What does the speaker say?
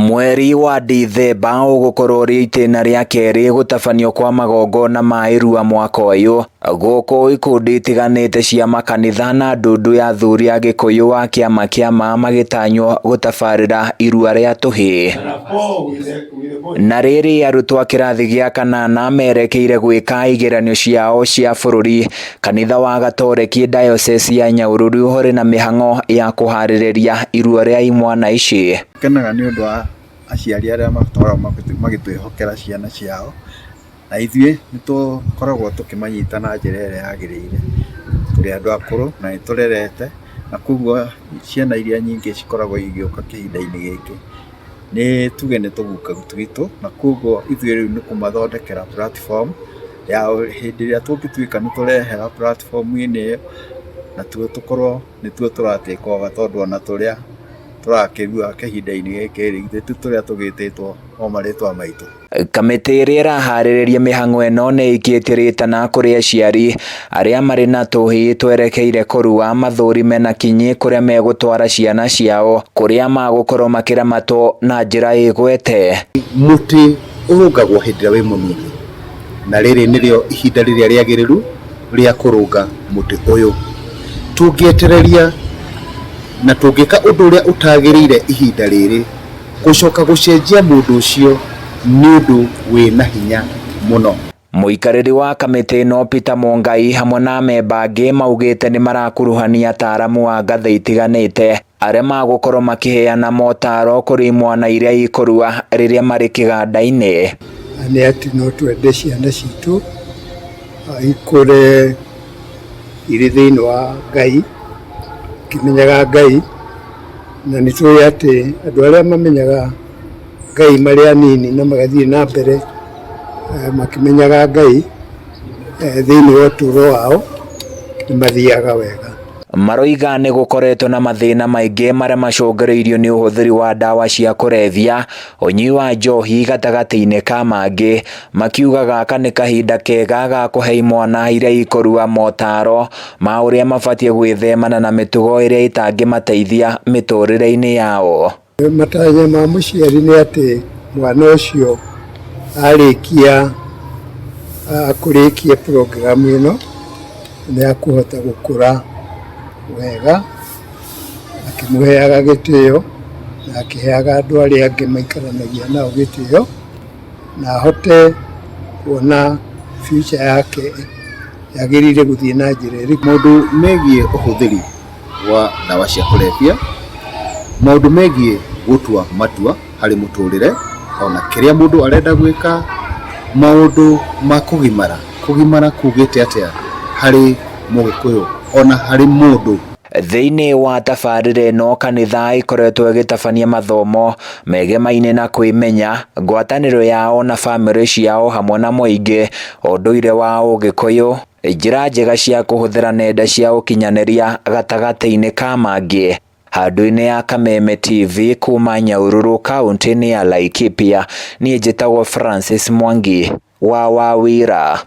Mweri wa Dithemba ugukorwo ri itena ria keri gutabanio kwa magongona ma irua mwaka uyu guku ikundi itiganite cia makanitha na ndundu ya athuri a Gikuyu wa kiama kia maa magitanywo gutabarira irua ria tuhi. Na riri arutwo a kirathi gia kanana merekeire gwika igeranio ciao cia bururi. Kanitha wa Gatoreki Diocese ya Nyahururu hori na mihango ya kuhaririria irua ria imwana ici. Kenaga ni undu wa aciari aria matwara magitwihokera ciana ciao na ithuĩ nitukoragwo tukimanyita na njĩra ĩrĩa yagĩrĩire tũrĩ andũ akũrũ na nĩtũrerete na koguo ciana iria nyingĩ cikoragwo igĩũka kĩhinda-inĩ gĩkĩ nĩ tuge nĩ tũguka gwitũ na koguo ithuĩ rĩu nĩ kũmathondekera platform ya hĩndĩ ĩrĩa tũngĩtuĩka nĩtũrehera platform-inĩ ĩyo na tũkorwo nĩtuo tũratĩka oga tondũ ona tũrĩa turakĩrua kĩhinda-inĩ gĩkĩ rĩu tũrĩa tũgĩtĩtwo o marĩtwa maitũ. Kamĩtĩ ĩrĩa ĩraharĩrĩria mĩhang'o ĩno nĩ ĩkĩtie rĩtana kũrĩ aciari arĩa marĩ na tũhĩĩ twerekeire kũrua mathũrime na kinyi kũrĩa megũtwara ciana ciao kũrĩa magũkorwo makĩramatwo na njĩra ĩgwete. Mũtĩ ũrũngagwo hĩndĩ ĩrĩa wĩ mũnini na rĩrĩ nĩrĩo ihinda rĩrĩa rĩagĩrĩru rĩa kũrũnga mũtĩ ũyũ. Tũngĩetereria na tũngĩka ũndũ ũrĩa ũtagĩrĩire ihinda rĩrĩ gũcoka gũcenjia mũndũ ũcio nĩ ũndũ wĩna hinya mũno. Mũikarĩri wa kamĩtĩ ĩno Peter Mongai hamwe na memba angĩ maugĩte nĩ marakuruhania ataaramu a ngathĩ itiganĩte arĩa magũkorwo makĩheana motaro kũrĩ imwana iria ikũrua rĩrĩa marĩ kĩganda-inĩ. Nĩ atĩ no twende ciana citũ ikũre irĩ thĩinĩ wa Ngai, kimenyaga Ngai, na nĩtũĩ atĩ andũ arĩa mamenyaga Ngai marĩ anini na magathiĩ na mbere makimenyaga Ngai thĩinĩ wa ũtũũro wao nĩ mathiaga wega. Maroiga nĩ gũkoretwo na mathĩna maingĩ marĩa macũngĩrĩirio nĩ ũhũthĩri wa ndawa cia kũrebia, ũnyui wa njohi gatagatĩ-inĩ ka mangĩ. Makiuga gaka nĩ kahinda kega ga kũhe imwana iria ikũrua motaro ma ũrĩa mabatiĩ gwĩthemana na mĩtugo ĩrĩa ĩtangĩmateithia mĩtũrĩre-inĩ yao. Matanya ma mũciari nĩ atĩ mwana ũcio arĩkia kũrĩkia program ĩno nĩ akũhota gũkũra wega akĩmũheaga gĩtĩo na akĩheaga andũ arĩa angĩ maikaranagia nao gĩtĩo na ahote kuona future yake yagĩrĩire gũthiĩ na njĩra ĩrĩkũ. Maũndũ megiĩ ũhũthĩri wa ndawa cia kũrebia, maũndũ megiĩ gũtua matua harĩ mũtũrĩre, ona kĩrĩa mũndũ arenda gwĩka, maũndũ ma kũgimara kugĩte atĩa harĩ Mũgĩkũyũ ona harĩ mũndũ. Thĩinĩ wa tabarĩra ĩno kanitha ĩkoretwo ĩgĩtabania mathomo megemaine na kwĩmenya, ngwatanĩro yao na bamĩrĩ ciao hamwe na mũingĩ, ũndũire wa Ũgĩkũyũ, njĩra njega cia kũhũthĩra nenda cia ũkinyanĩria gatagatĩ-inĩ ka mangĩ. Handũ-inĩ ya Kameme TV kuma Nyahururu kaunti-inĩ ya Laikipia, niĩ njĩtagwo Francis Mwangi wa Wawira.